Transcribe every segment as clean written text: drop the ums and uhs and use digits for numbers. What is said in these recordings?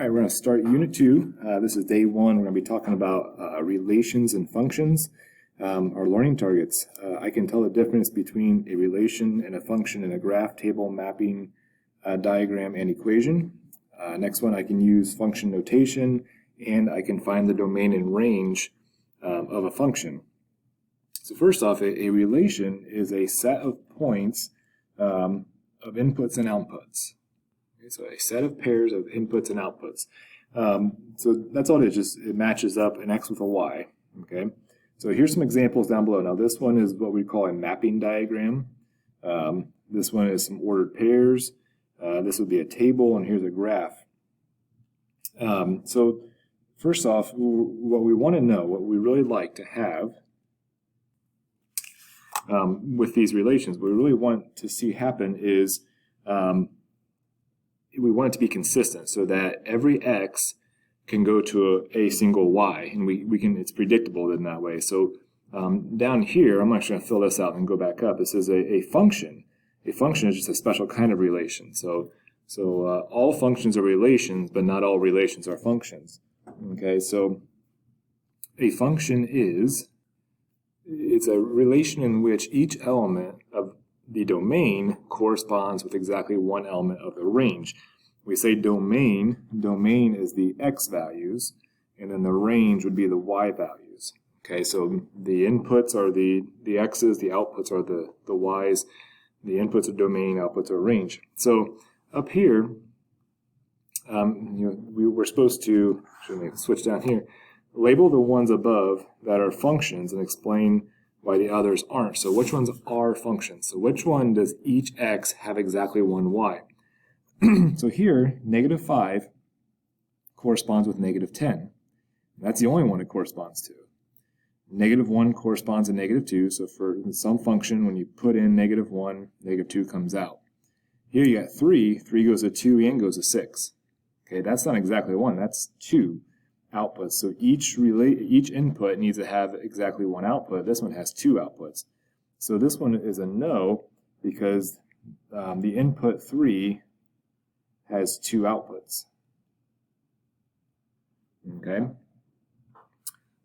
All right, we're going to start Unit 2. This is day 1. We're going to be talking about relations and functions. Our learning targets. I can tell the difference between a relation and a function in a graph, table, mapping, diagram, and equation. Next one, I can use function notation, and I can find the domain and range of a function. So first off, a relation is a set of points of inputs and outputs. So a set of pairs of inputs and outputs. So that's all it is, just it matches up an X with a Y. Okay. So here's some examples down below. Now this one is what we call a mapping diagram. This one is some ordered pairs. This would be a table, and here's a graph. So first off, what we want to know, what we really like to have with these relations, what we really want to see happen is we want it to be consistent so that every X can go to a single Y, and we can, it's predictable in that way. So down here, I'm actually going to fill this out and go back up. This is a function. A function is just a special kind of relation. So all functions are relations, but not all relations are functions. Okay, so a function it's a relation in which each element of the domain corresponds with exactly one element of the range. We say domain is the X values, and then the range would be the Y values. Okay, so the inputs are the X's, the outputs are the Y's, the inputs are domain, outputs are range. So up here, we were supposed to, switch down here, label the ones above that are functions and explain why the others aren't. So which ones are functions? So which one does each X have exactly one Y? So here, -5 corresponds with -10. That's the only one it corresponds to. -1 corresponds to -2, so for some function, when you put in -1, -2 comes out. Here you got 3 goes to 2 and goes to 6. Okay, that's not exactly 1, that's 2 outputs. So each input needs to have exactly one output. This one has 2 outputs. So this one is a no because the input 3 has 2 outputs. Okay.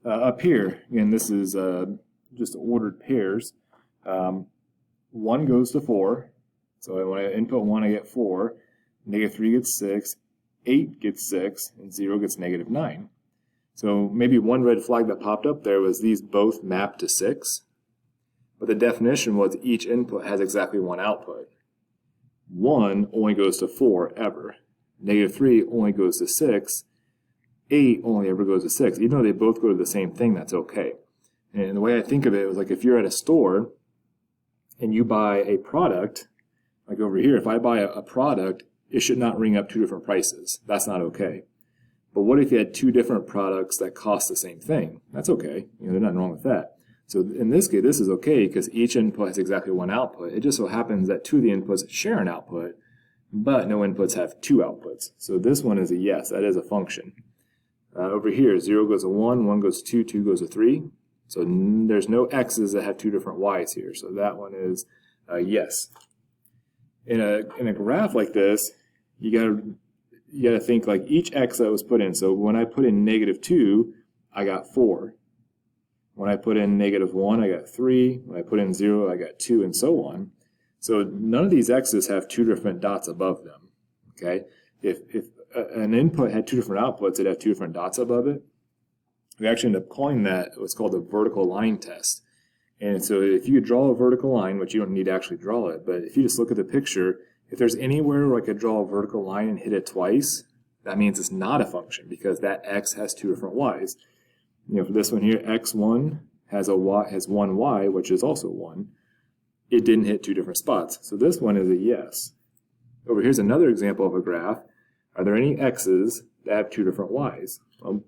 Up here, again, this is just ordered pairs. 1 goes to 4. So when I input 1, I get 4. -3 gets 6. 8 gets 6. And 0 gets -9. So maybe one red flag that popped up there was these both map to 6. But the definition was each input has exactly one output. 1 only goes to 4 ever. -3 only goes to 6. 8 only ever goes to 6. Even though they both go to the same thing, that's okay. And the way I think of it was like if you're at a store and you buy a product, like over here, if I buy a product, it should not ring up 2 different prices. That's not okay. But what if you had 2 different products that cost the same thing? That's okay. There's nothing wrong with that. So in this case, this is okay because each input has exactly one output. It just so happens that 2 of the inputs share an output, but no inputs have 2 outputs. So this one is a yes, that is a function. Over here, 0 goes to 1, 1 goes to 2, 2 goes to 3. So there's no X's that have 2 different Y's here. So that one is a yes. In a graph like this, you gotta think like each X that was put in. So when I put in -2, I got 4. When I put in -1, I got 3. When I put in 0, I got 2, and so on. So none of these X's have 2 different dots above them. Okay? If an input had 2 different outputs, it'd have 2 different dots above it. We actually end up calling that what's called a vertical line test. And so if you draw a vertical line, which you don't need to actually draw it, but if you just look at the picture, if there's anywhere where I could draw a vertical line and hit it twice, that means it's not a function because that X has 2 different Y's. For this one here, X1 has one Y, which is also 1. It didn't hit 2 different spots. So this one is a yes. Over here's another example of a graph. Are there any X's that have 2 different Y's? Well,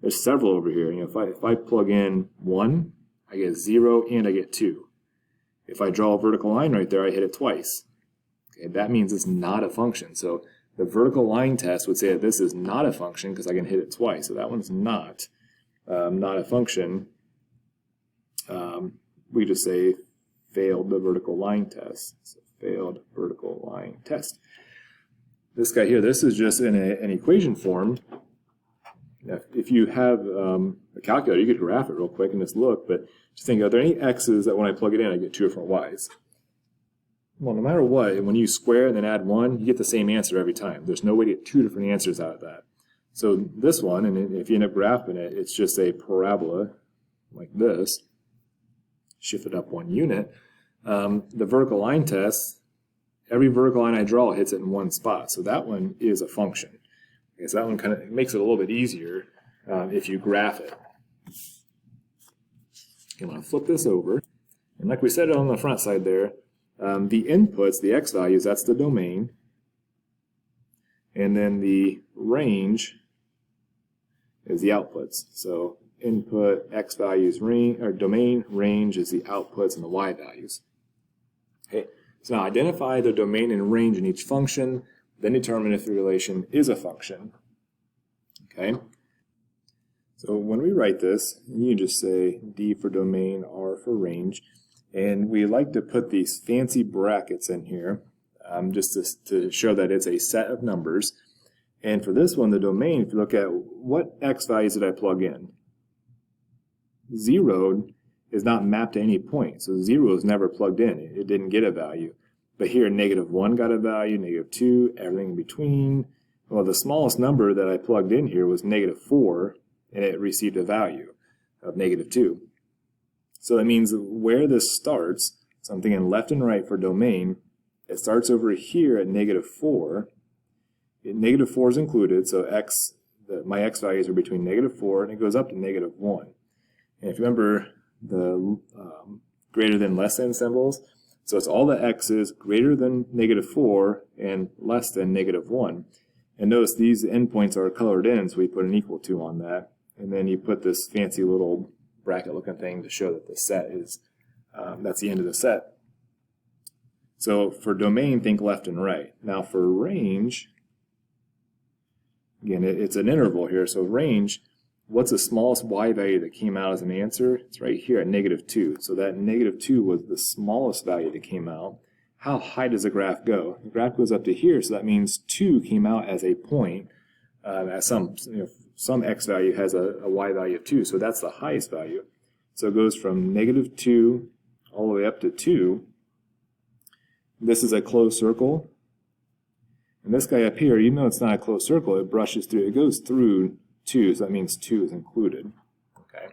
there's several over here. If I plug in 1, I get 0 and I get 2. If I draw a vertical line right there, I hit it twice. Okay, that means it's not a function. So the vertical line test would say that this is not a function because I can hit it twice. So that one's not a function. We just say failed the vertical line test. So failed vertical line test. This guy here, this is just in an equation form. If you have a calculator, you could graph it real quick and just look, but just think, are there any x's that when I plug it in, I get two different y's? Well, no matter what, when you square and then add 1, you get the same answer every time. There's no way to get two different answers out of that. So this one, and if you end up graphing it, it's just a parabola like this, shifted up 1 unit. The vertical line test, every vertical line I draw hits it in one spot. So that one is a function. Okay, so that one kind of makes it a little bit easier if you graph it. I'm going to flip this over. And like we said on the front side there, the inputs, the x values, that's the domain. And then the range is the outputs. So input, x values, range, or domain, range is the outputs, and the y values. Okay, so now identify the domain and range in each function, then determine if the relation is a function. Okay, so when we write this, you just say D for domain, R for range, and we like to put these fancy brackets in here just to show that it's a set of numbers. And for this one, the domain, if you look at what x values did I plug in? 0 is not mapped to any point, so 0 is never plugged in. It didn't get a value. But here, -1 got a value, -2, everything in between. Well, the smallest number that I plugged in here was -4, and it received a value of -2. So that means where this starts, so I'm thinking left and right for domain, it starts over here at -4. -4 is included, so my x values are between -4 and it goes up to -1. And if you remember the greater than less than symbols, so it's all the x's greater than -4 and less than -1. And notice these endpoints are colored in, so we put an equal to on that. And then you put this fancy little bracket looking thing to show that the set is, that's the end of the set. So for domain, think left and right. Now for range, again, it's an interval here, so range, what's the smallest y value that came out as an answer? It's right here at -2. So that -2 was the smallest value that came out. How high does the graph go? The graph goes up to here, so that means 2 came out as a point. As some x value has a y value of 2, so that's the highest value. So it goes from -2 all the way up to 2. This is a closed circle. And this guy up here, even though it's not a closed circle, it brushes through, it goes through 2, so that means 2 is included. Okay,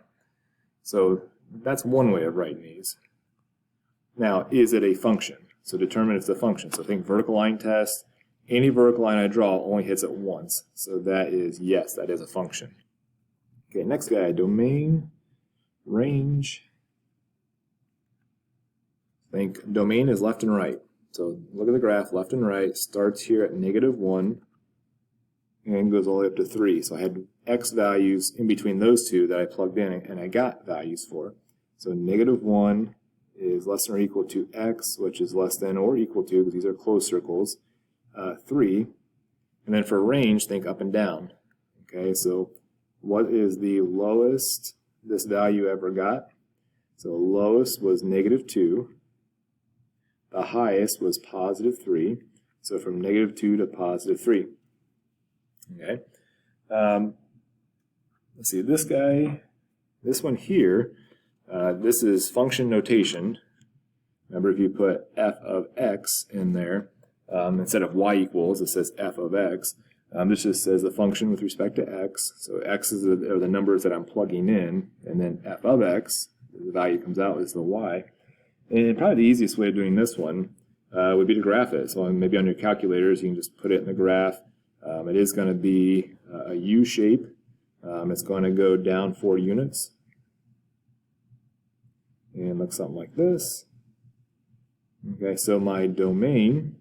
so that's one way of writing these. Now, is it a function? So determine if it's a function. So think vertical line test. Any vertical line I draw only hits it once. So that is, yes, that is a function. Okay, next guy, domain, range. Think domain is left and right. So look at the graph, left and right, starts here at -1 and goes all the way up to 3. So I had x values in between those two that I plugged in and I got values for. So -1 is less than or equal to x, which is less than or equal to, because these are closed circles, 3. And then for range, think up and down. Okay, so what is the lowest this value ever got? So lowest was -2. The highest was +3. So from -2 to +3. Okay. Let's see, this guy, this one here, this is function notation. Remember, if you put f of x in there, instead of y equals, it says f of x. This just says the function with respect to x. So x are the numbers that I'm plugging in, and then f of x, the value comes out, is the y. And probably the easiest way of doing this one would be to graph it. So maybe on your calculators, you can just put it in the graph. It is going to be a U shape. It's going to go down 4 units. And look something like this. Okay, so my domain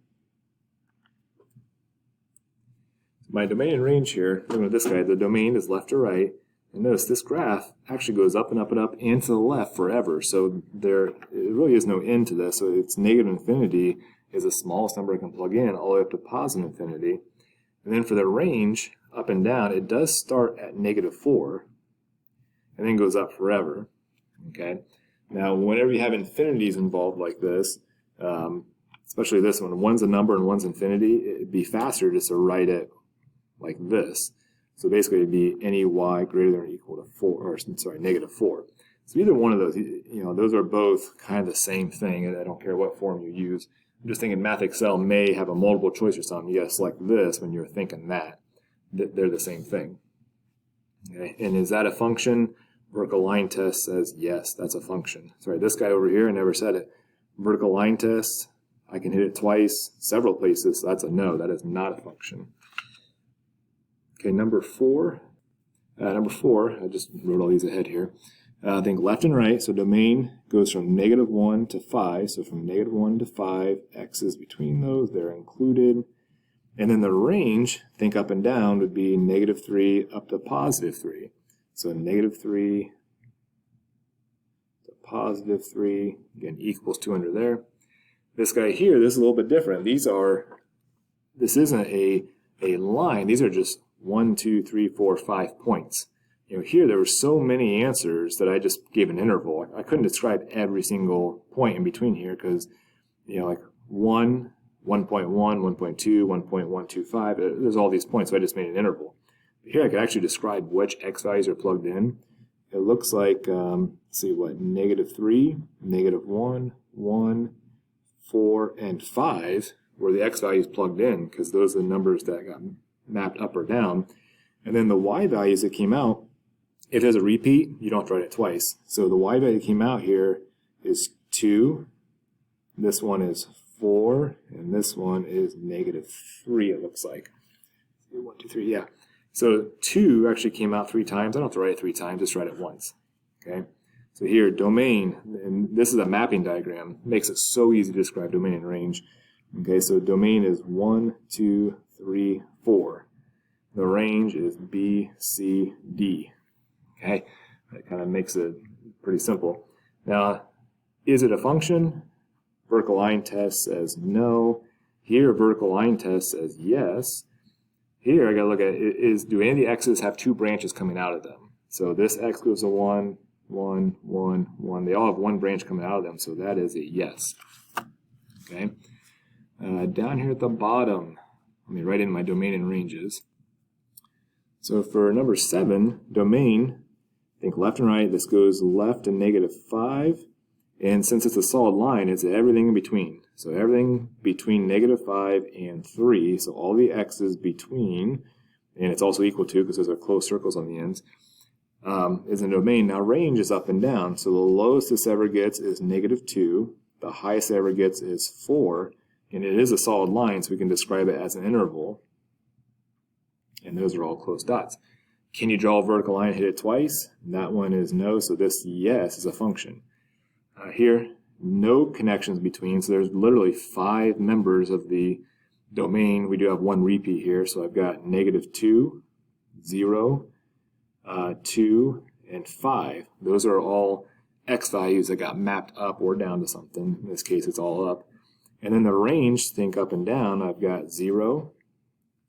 and range here, look at this guy, the domain is left to right. And notice this graph actually goes up and up and up and to the left forever. So it really is no end to this. So it's -infinity is the smallest number I can plug in all the way up to +infinity. And then for the range, up and down, it does start at -4 and then goes up forever. Okay. Now, whenever you have infinities involved like this, especially this one. One's a number and one's infinity. It'd be faster just to write it like this. So basically it'd be any y greater than or equal to 4, or sorry, negative 4. So either one of those, those are both kind of the same thing, and I don't care what form you use. I'm just thinking Math Excel may have a multiple choice or something. You gotta select this when you're thinking that. They're the same thing. Okay, and is that a function? Vertical line test says yes, that's a function. Sorry, this guy over here, I never said it. Vertical line test, I can hit it twice, several places, so that's a no, that is not a function. Okay, number 4. Number 4, I just wrote all these ahead here. Think left and right, so domain goes from -1 to 5, so from -1 to 5, x's between those, they're included. And then the range, think up and down, would be -3 up to +3. So -3 to +3, again, equals 2 under there. This guy here, this is a little bit different. This isn't a line, these are just 1, 2, 3, 4, 5 points. Here there were so many answers that I just gave an interval. I couldn't describe every single point in between here because, like 1, 1.1, 1.2, 1.125, there's all these points, so I just made an interval. But here I could actually describe which x values are plugged in. It looks like, let's see what, -3, -1, 1, 4, and 5 were the x values plugged in because those are the numbers that got mapped up or down. And then the y values that came out, if there's a repeat, you don't have to write it twice. So the y value that came out here is 2, this one is 4, and this one is -3, it looks like. 1, 2, 3, yeah. So 2 actually came out 3 times. I don't have to write it 3 times, just write it once. Okay. So here, domain, and this is a mapping diagram, makes it so easy to describe domain and range. Okay, so domain is 1, 2, 3, 4. The range is B, C, D. Okay, that kind of makes it pretty simple. Now, is it a function? Vertical line test says no. Here, vertical line test says yes. Here, I got to look at, do any of the x's have 2 branches coming out of them? So this x goes to 1, 1, 1, 1. They all have 1 branch coming out of them, so that is a yes. Okay. Down here at the bottom, let me write in my domain and ranges. So for number 7, domain, think left and right. This goes left to -5. And since it's a solid line, it's everything in between. So everything between -5 and 3, so all the x's between, and it's also equal to, because those are closed circles on the ends, is a domain. Now range is up and down. So the lowest this ever gets is -2. The highest it ever gets is 4. And it is a solid line, so we can describe it as an interval. And those are all closed dots. Can you draw a vertical line and hit it twice? That one is no, so this yes is a function. Here, no connections between, so there's literally 5 members of the domain. We do have 1 repeat here, so I've got -2, 0, 2, and 5. Those are all x values that got mapped up or down to something. In this case, it's all up. And then the range, think up and down, I've got 0,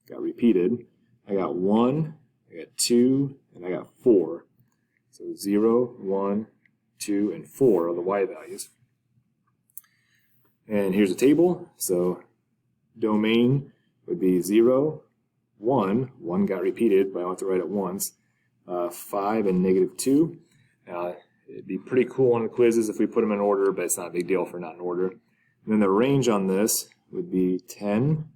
got repeated. I got 1, I got 2, and I got 4. So 0, 1, 2, and 4 are the y values. And here's a table. So domain would be 0, 1. 1 got repeated, but I want to write it once. 5 and -2. Now, it'd be pretty cool on the quizzes if we put them in order, but it's not a big deal for not in order. And then the range on this would be 10.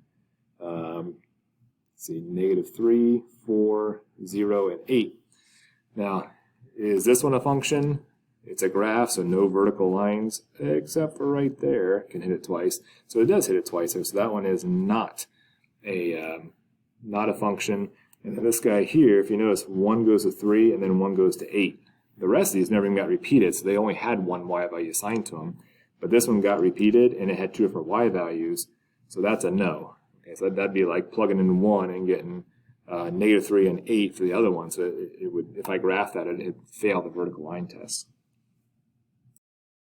See, -3, 4, 0, and 8. Now, is this one a function? It's a graph, so no vertical lines, except for right there. Can hit it twice. So it does hit it twice there, so that one is not a function. And then this guy here, if you notice, 1 goes to 3, and then 1 goes to 8. The rest of these never even got repeated, so they only had 1 y value assigned to them. But this one got repeated, and it had 2 different y values, so that's a no. Okay, so that'd be like plugging in 1 and getting -3 and 8 for the other one. So it would, if I graphed that, it'd fail the vertical line test.